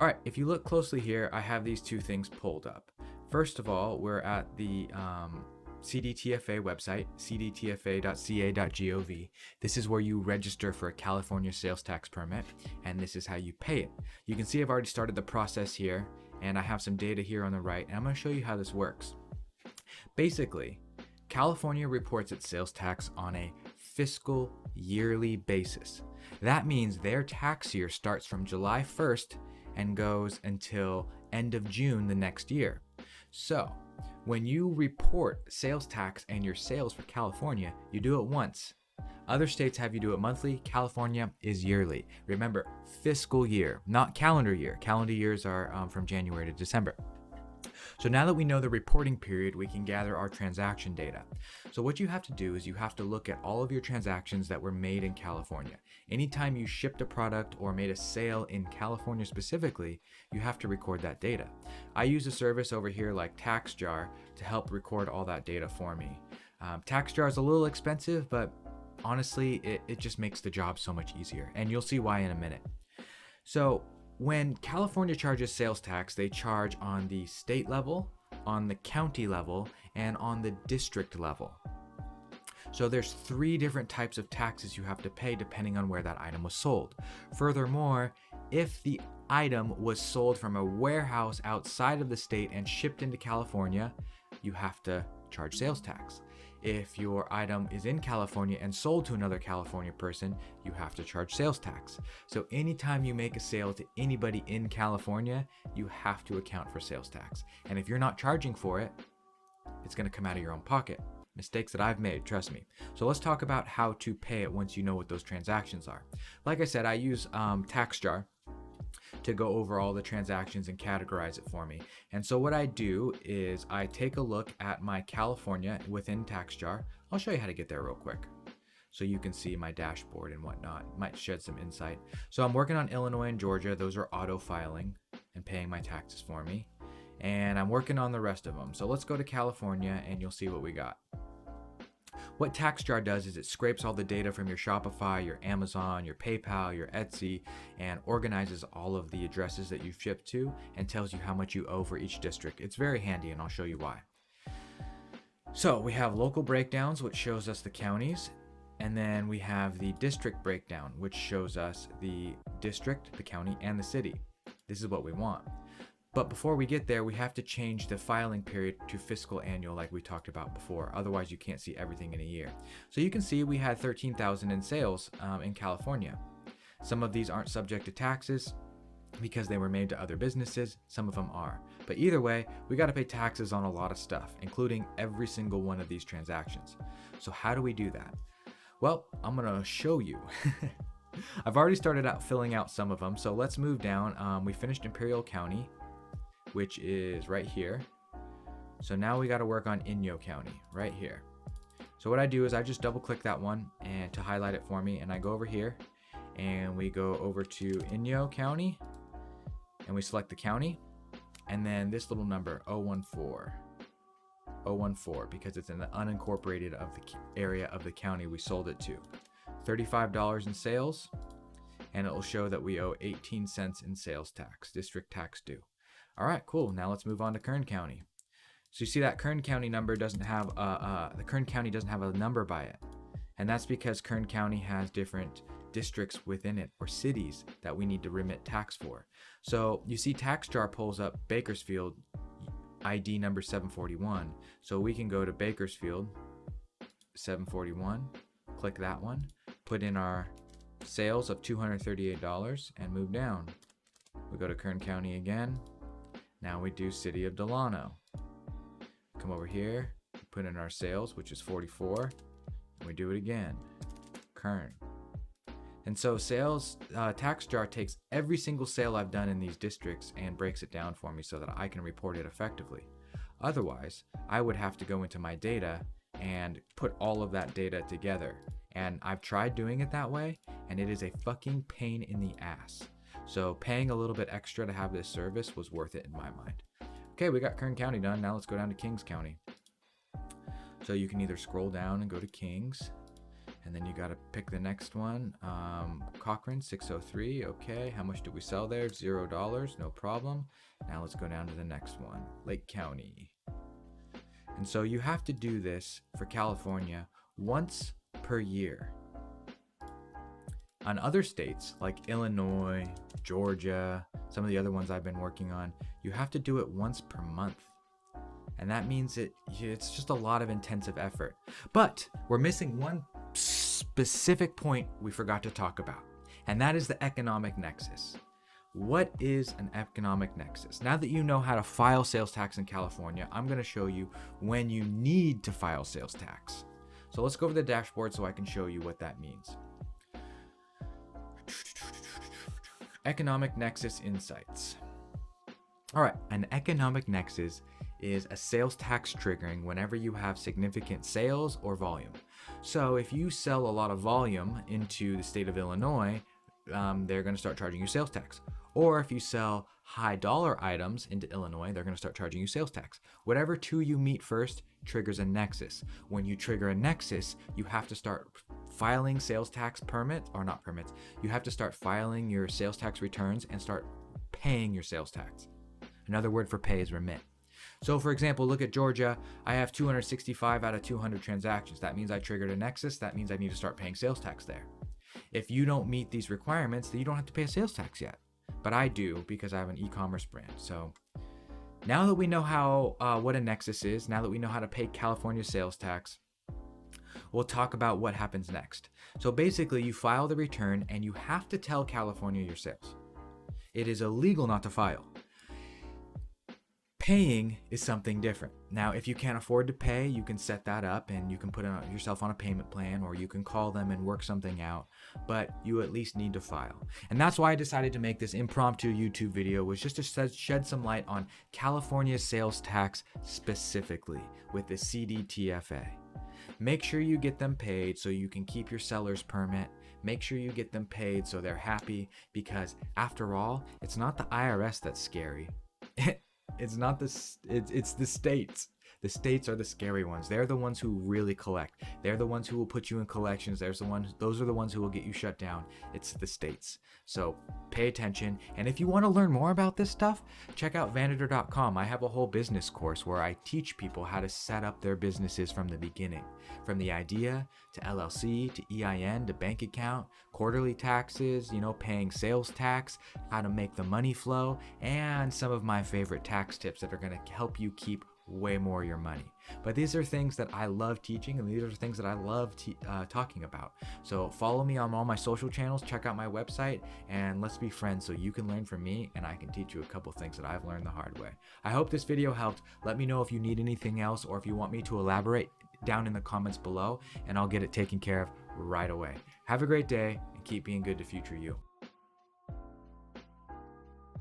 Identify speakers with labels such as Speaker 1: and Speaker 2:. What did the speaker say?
Speaker 1: All right, if you look closely here, I have these two things pulled up. First of all, we're at the CDTFA website, cdtfa.ca.gov. This is where you register for a California sales tax permit, and this is how you pay it. You can see I've already started the process here, and I have some data here on the right, and I'm going to show you how this works. Basically, California reports its sales tax on a fiscal yearly basis. That means their tax year starts from July 1st and goes until end of June the next year. So when you report sales tax and your sales for California, you do it once. Other states have you do it monthly. California is yearly. Remember, fiscal year, not calendar year. Calendar years are from January to December. So now that we know the reporting period, we can gather our transaction data. So what you have to do is you have to look at all of your transactions that were made in California. Anytime you shipped a product or made a sale in California specifically, you have to record that data. I use a service over here like TaxJar to help record all that data for me. TaxJar is a little expensive, but honestly, it just makes the job so much easier. And you'll see why in a minute. So when California charges sales tax, they charge on the state level, on the county level, and on the district level. So there's 3 different types of taxes you have to pay depending on where that item was sold. Furthermore, if the item was sold from a warehouse outside of the state and shipped into California, you have to charge sales tax. If your item is in California and sold to another California person, you have to charge sales tax. So anytime you make a sale to anybody in California, you have to account for sales tax. And if you're not charging for it, it's going to come out of your own pocket. Mistakes that I've made, trust me. So let's talk about how to pay it once you know what those transactions are. Like I said, I use TaxJar to go over all the transactions and categorize it for me. And so what I do is I take a look at my California within TaxJar. I'll show you how to get there real quick so you can see my dashboard and whatnot. It might shed some insight. So I'm working on Illinois and Georgia. Those are auto filing and paying my taxes for me. And I'm working on the rest of them. So let's go to California and you'll see what we got. What TaxJar does is it scrapes all the data from your Shopify, your Amazon, your PayPal, your Etsy, and organizes all of the addresses that you've shipped to and tells you how much you owe for each district. It's very handy, and I'll show you why. So we have local breakdowns, which shows us the counties, and then we have the district breakdown, which shows us the district, the county, and the city. This is what we want. But before we get there, we have to change the filing period to fiscal annual like we talked about before. Otherwise, you can't see everything in a year. So you can see we had 13,000 in sales in California. Some of these aren't subject to taxes because they were made to other businesses. Some of them are. But either way, we got to pay taxes on a lot of stuff, including every single one of these transactions. So how do we do that? Well, I'm going to show you. I've already started out filling out some of them. So let's move down. We finished Imperial County, which is right here. So now we got to work on Inyo County right here. So what I do is I just double click that one and to highlight it for me, and I go over here and we go over to Inyo County and we select the county, and then this little number 014 because it's in the unincorporated of the area of the county we sold it to. $35 in sales, and it will show that we owe 18 cents in sales tax, district tax due. All right, cool. Now let's move on to Kern County. So you see that Kern County number doesn't have the Kern County doesn't have a number by it, and that's because Kern County has different districts within it or cities that we need to remit tax for. So you see TaxJar pulls up Bakersfield ID number 741. So we can go to Bakersfield 741, click that one, put in our sales of $238 and move down. We go to Kern County again. Now we do City of Delano. Come over here, put in our sales, which is 44, and we do it again, Kern. And so TaxJar takes every single sale I've done in these districts and breaks it down for me so that I can report it effectively. Otherwise, I would have to go into my data and put all of that data together. And I've tried doing it that way, and it is a fucking pain in the ass. So paying a little bit extra to have this service was worth it in my mind. Okay, we got Kern County done. Now let's go down to Kings County. So you can either scroll down and go to Kings, And then you got to pick the next one. Cochrane 603. Okay, how much do we sell there? $0. No problem. Now let's go down to the next one. Lake County. And so you have to do this for California once per year. On other states like Illinois, Georgia, some of the other ones I've been working on, you have to do it once per month. And that means it's just a lot of intensive effort. But we're missing one specific point we forgot to talk about, and that is the economic nexus. What is an economic nexus? Now that you know how to file sales tax in California, I'm going to show you when you need to file sales tax. So let's go over the dashboard so I can show you what that means. Economic nexus insights. All right, an economic nexus is a sales tax triggering whenever you have significant sales or volume. So if you sell a lot of volume into the state of Illinois, they're going to start charging you sales tax. Or if you sell high dollar items into Illinois, they're going to start charging you sales tax. Whatever two you meet first triggers a nexus. When you trigger a nexus, you have to start filing sales tax permits, or not permits. You have to start filing your sales tax returns and start paying your sales tax. Another word for pay is remit. So for example, look at Georgia. I have 265 out of 200 transactions. That means I triggered a nexus. That means I need to start paying sales tax there. If you don't meet these requirements, then you don't have to pay a sales tax yet. But I do because I have an e-commerce brand. So now that we know what a nexus is, now that we know how to pay California sales tax, we'll talk about what happens next. So basically, you file the return and you have to tell California your sales. It is illegal not to file. Paying is something different. Now, if you can't afford to pay, you can set that up and you can put yourself on a payment plan, or you can call them and work something out, but you at least need to file. And that's why I decided to make this impromptu YouTube video, was just to shed some light on California sales tax specifically with the CDTFA. Make sure you get them paid so you can keep your seller's permit. Make sure you get them paid so they're happy, because after all, it's not the IRS that's scary. It's the states. The states are the scary ones. They're the ones who really collect. They're the ones who will put you in collections. Those are the ones who will get you shut down. It's the states. So pay attention. And if you want to learn more about this stuff, check out Vaniter.com. I have a whole business course where I teach people how to set up their businesses from the beginning. From the idea to LLC to EIN to bank account, quarterly taxes, paying sales tax, how to make the money flow, and some of my favorite tax tips that are going to help you keep way more of your money. But these are things that I love teaching, and these are things that I love talking about. So follow me on all my social channels, check out my website, and let's be friends so you can learn from me and I can teach you a couple things that I've learned the hard way. I hope this video helped. Let me know if you need anything else, or if you want me to elaborate down in the comments below, and I'll get it taken care of right away. Have a great day and keep being good to future you.